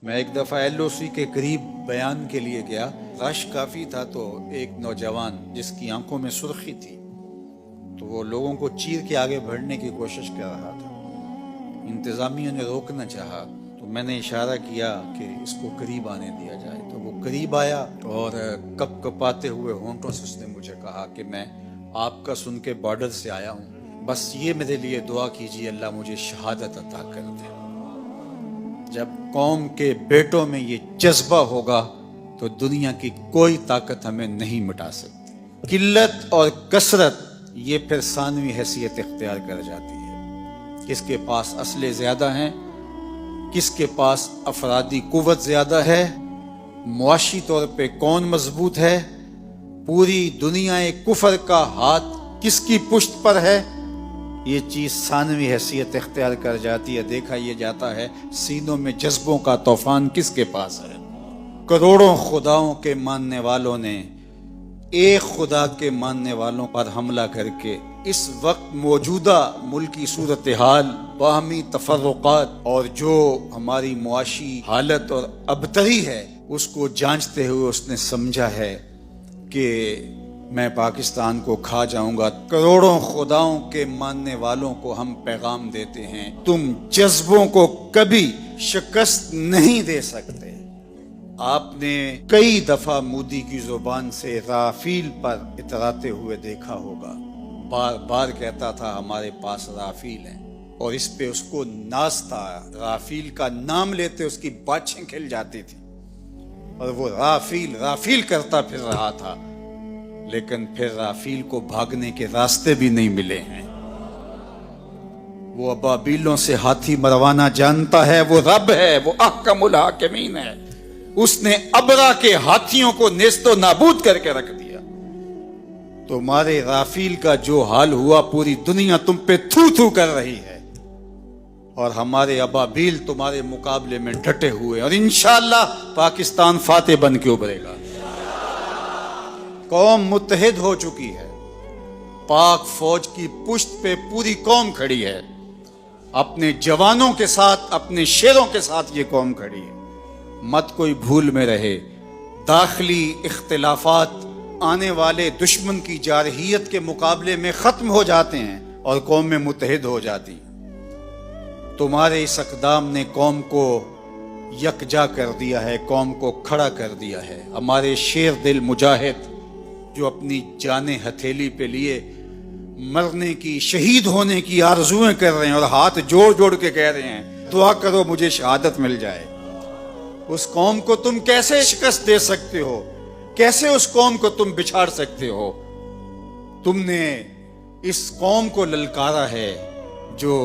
میں ایک دفعہ LOC کے قریب بیان کے لیے گیا، رش کافی تھا، تو ایک نوجوان جس کی آنکھوں میں سرخی تھی تو وہ لوگوں کو چیر کے آگے بڑھنے کی کوشش کر رہا تھا۔ انتظامیہ نے روکنا چاہا تو میں نے اشارہ کیا کہ اس کو قریب آنے دیا جائے، تو وہ قریب آیا اور کپ کپاتے ہوئے ہونٹوں سے اس نے مجھے کہا کہ میں آپ کا سن کے بارڈر سے آیا ہوں، بس یہ میرے لیے دعا کیجیے اللہ مجھے شہادت عطا کر دے۔ جب قوم کے بیٹوں میں یہ جذبہ ہوگا تو دنیا کی کوئی طاقت ہمیں نہیں مٹا سکتی۔ قلت اور کثرت یہ پھر ثانوی حیثیت اختیار کر جاتی ہے۔ کس کے پاس اسلحے زیادہ ہیں، کس کے پاس افرادی قوت زیادہ ہے، معاشی طور پہ کون مضبوط ہے، پوری دنیا کفر کا ہاتھ کس کی پشت پر ہے، یہ چیز ثانوی حیثیت اختیار کر جاتی ہے۔ دیکھا یہ جاتا ہے سینوں میں جذبوں کا طوفان کس کے پاس ہے۔ کروڑوں خداؤں کے ماننے والوں نے ایک خدا کے ماننے والوں پر حملہ کر کے اس وقت موجودہ ملکی صورتحال، باہمی تفرقات اور جو ہماری معاشی حالت اور ابتری ہے اس کو جانچتے ہوئے اس نے سمجھا ہے کہ میں پاکستان کو کھا جاؤں گا۔ کروڑوں خداؤں کے ماننے والوں کو ہم پیغام دیتے ہیں، تم جذبوں کو کبھی شکست نہیں دے سکتے۔ آپ نے کئی دفعہ مودی کی زبان سے رافیل پر اتراتے ہوئے دیکھا ہوگا، بار بار کہتا تھا ہمارے پاس رافیل ہیں، اور اس پہ اس کو ناز تھا۔ رافیل کا نام لیتے اس کی باچھیں کھل جاتی تھی اور وہ رافیل رافیل کرتا پھر رہا تھا، لیکن پھر رافیل کو بھاگنے کے راستے بھی نہیں ملے ہیں۔ وہ ابابیلوں سے ہاتھی مروانا جانتا ہے، وہ رب ہے، وہ احکم الحاکمین ہے۔ اس نے ابرا کے ہاتھیوں کو نیست و نابود کر کے رکھ دیا۔ تمہارے رافیل کا جو حال ہوا پوری دنیا تم پہ تھو تھو کر رہی ہے، اور ہمارے ابابیل تمہارے مقابلے میں ڈٹے ہوئے، اور انشاءاللہ پاکستان فاتح بن کے ابھرے گا۔ قوم متحد ہو چکی ہے، پاک فوج کی پشت پہ پوری قوم کھڑی ہے، اپنے جوانوں کے ساتھ، اپنے شیروں کے ساتھ یہ قوم کھڑی ہے۔ مت کوئی بھول میں رہے، داخلی اختلافات آنے والے دشمن کی جارحیت کے مقابلے میں ختم ہو جاتے ہیں اور قوم میں متحد ہو جاتی۔ تمہارے اس اقدام نے قوم کو یکجا کر دیا ہے، قوم کو کھڑا کر دیا ہے۔ ہمارے شیر دل مجاہد جو اپنی جانیں ہتھیلی پہ لیے مرنے کی، شہید ہونے کی آرزویں کر رہے ہیں اور ہاتھ جوڑ جوڑ کے کہہ رہے ہیں دعا کرو مجھے شہادت مل جائے، اس قوم کو تم کیسے شکست دے سکتے ہو؟ کیسے اس قوم کو تم بچھاڑ سکتے ہو؟ تم نے اس قوم کو للکارا ہے جو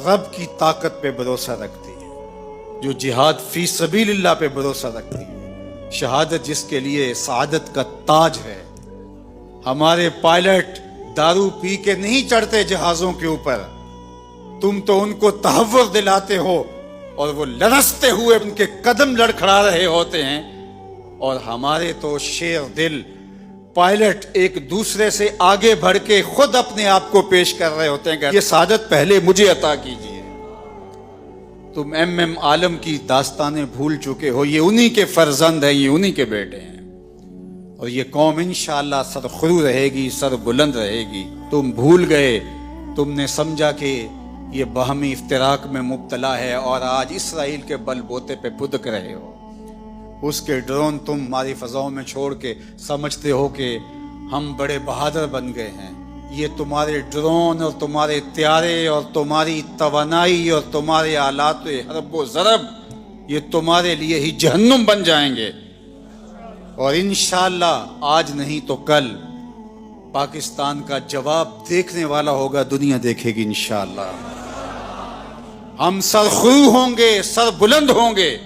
رب کی طاقت پہ بھروسہ رکھتی ہے، جو جہاد فی سبیل اللہ پہ بھروسہ رکھتی ہے، شہادت جس کے لیے سعادت کا تاج ہے۔ ہمارے پائلٹ دارو پی کے نہیں چڑھتے جہازوں کے اوپر، تم تو ان کو تحور دلاتے ہو اور وہ لرزتے ہوئے ان کے قدم لڑکھڑا رہے ہوتے ہیں، اور ہمارے تو شیر دل پائلٹ ایک دوسرے سے آگے بڑھ کے خود اپنے آپ کو پیش کر رہے ہوتے ہیں کہ یہ سعادت پہلے مجھے عطا کیجیے۔ تم ایم عالم کی داستانیں بھول چکے ہو، یہ انہی کے فرزند ہیں، یہ انہی کے بیٹے ہیں، اور یہ قوم انشاءاللہ سرخرو رہے گی، سر بلند رہے گی۔ تم بھول گئے، تم نے سمجھا کہ یہ باہمی افتراق میں مبتلا ہے، اور آج اسرائیل کے بل بوتے پہ پھدک رہے ہو۔ اس کے ڈرون تم ہماری فضاؤں میں چھوڑ کے سمجھتے ہو کہ ہم بڑے بہادر بن گئے ہیں۔ یہ تمہارے ڈرون اور تمہارے طیارے اور تمہاری توانائی اور تمہارے آلات حرب و ضرب یہ تمہارے لیے ہی جہنم بن جائیں گے، اور انشاءاللہ آج نہیں تو کل پاکستان کا جواب دیکھنے والا ہوگا، دنیا دیکھے گی انشاءاللہ۔ ہم سرخرو ہوں گے، سر بلند ہوں گے،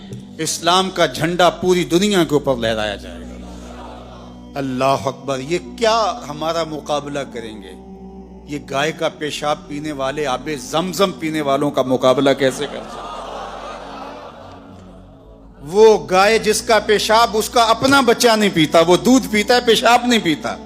اسلام کا جھنڈا پوری دنیا کے اوپر لہرایا جائے گا۔ اللہ اکبر! یہ کیا ہمارا مقابلہ کریں گے؟ یہ گائے کا پیشاب پینے والے آب زمزم پینے والوں کا مقابلہ کیسے کر سکتے؟ وہ گائے جس کا پیشاب اس کا اپنا بچہ نہیں پیتا، وہ دودھ پیتا ہے، پیشاب نہیں پیتا،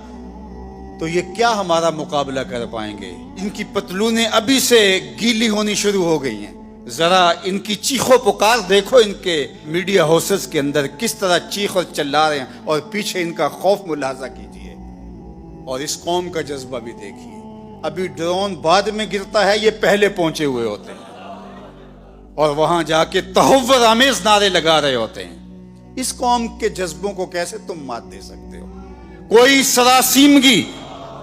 تو یہ کیا ہمارا مقابلہ کر پائیں گے؟ ان کی پتلونیں ابھی سے گیلی ہونی شروع ہو گئی ہیں، ذرا ان کی چیخ و پکار دیکھو، ان کے میڈیا ہاؤسز کے اندر کس طرح چیخ اور چلا رہے ہیں، اور پیچھے ان کا خوف ملاحظہ کیجئے، اور اس قوم کا جذبہ بھی دیکھیے۔ ابھی ڈرون بعد میں گرتا ہے، یہ پہلے پہنچے ہوئے ہوتے ہیں اور وہاں جا کے تہور آمیز نعرے لگا رہے ہوتے ہیں۔ اس قوم کے جذبوں کو کیسے تم مات دے سکتے ہو؟ کوئی سراسیمگی،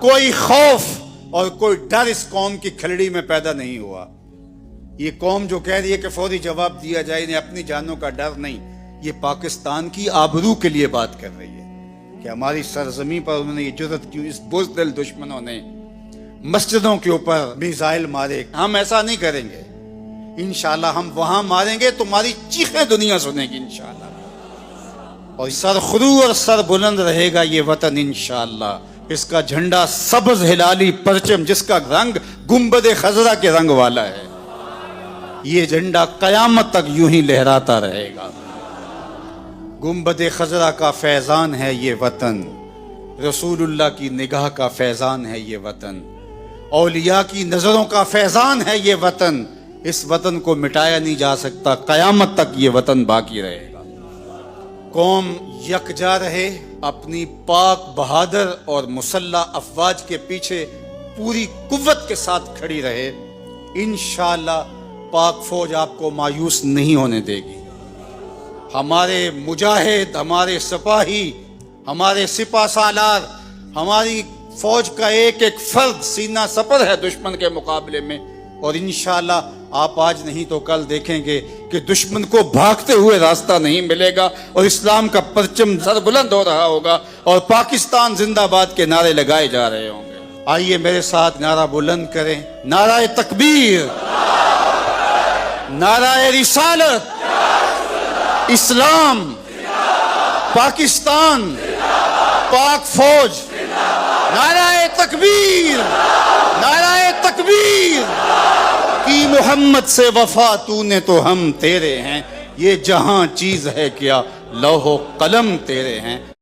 کوئی خوف اور کوئی ڈر اس قوم کی کھلڑی میں پیدا نہیں ہوا۔ یہ قوم جو کہہ رہی ہے کہ فوری جواب دیا جائے، انہیں اپنی جانوں کا ڈر نہیں، یہ پاکستان کی آبرو کے لیے بات کر رہی ہے کہ ہماری سرزمین پر انہوں نے یہ جرأت کیوں، اس بزدل دشمنوں نے مسجدوں کے اوپر میزائل مارے۔ ہم ایسا نہیں کریں گے انشاءاللہ، ہم وہاں ماریں گے، تمہاری چیخیں دنیا سنے گی انشاءاللہ، اور سر خرو اور سر بلند رہے گا یہ وطن انشاءاللہ۔ اس کا جھنڈا سبز ہلالی پرچم جس کا رنگ گنبد خضرا کے رنگ والا ہے، یہ جھنڈا قیامت تک یوں ہی لہراتا رہے گا۔ گنبد خضرا کا فیضان ہے یہ وطن، رسول اللہ کی نگاہ کا فیضان ہے یہ وطن، اولیاء کی نظروں کا فیضان ہے یہ وطن۔ اس وطن کو مٹایا نہیں جا سکتا، قیامت تک یہ وطن باقی رہے گا۔ قوم یکجا رہے، اپنی پاک بہادر اور مسلح افواج کے پیچھے پوری قوت کے ساتھ کھڑی رہے، انشاءاللہ پاک فوج آپ کو مایوس نہیں ہونے دے گی۔ ہمارے مجاہد، ہمارے سپاہی، ہمارے سپہ سالار، ہماری فوج کا ایک ایک فرد سینہ سپر ہے دشمن کے مقابلے میں، اور انشاءاللہ آپ آج نہیں تو کل دیکھیں گے کہ دشمن کو بھاگتے ہوئے راستہ نہیں ملے گا، اور اسلام کا پرچم سر بلند ہو رہا ہوگا، اور پاکستان زندہ باد کے نعرے لگائے جا رہے ہوں گے۔ آئیے میرے ساتھ نعرہ بلند کریں، نعرہ تکبیر، نعرہ رسالت، اسلام، پاکستان، پاک فوج، نعرہ تکبیر، نعرہ تکبیر، کی محمد سے وفا تو نے تو ہم تیرے ہیں، یہ جہاں چیز ہے کیا لوح و قلم تیرے ہیں۔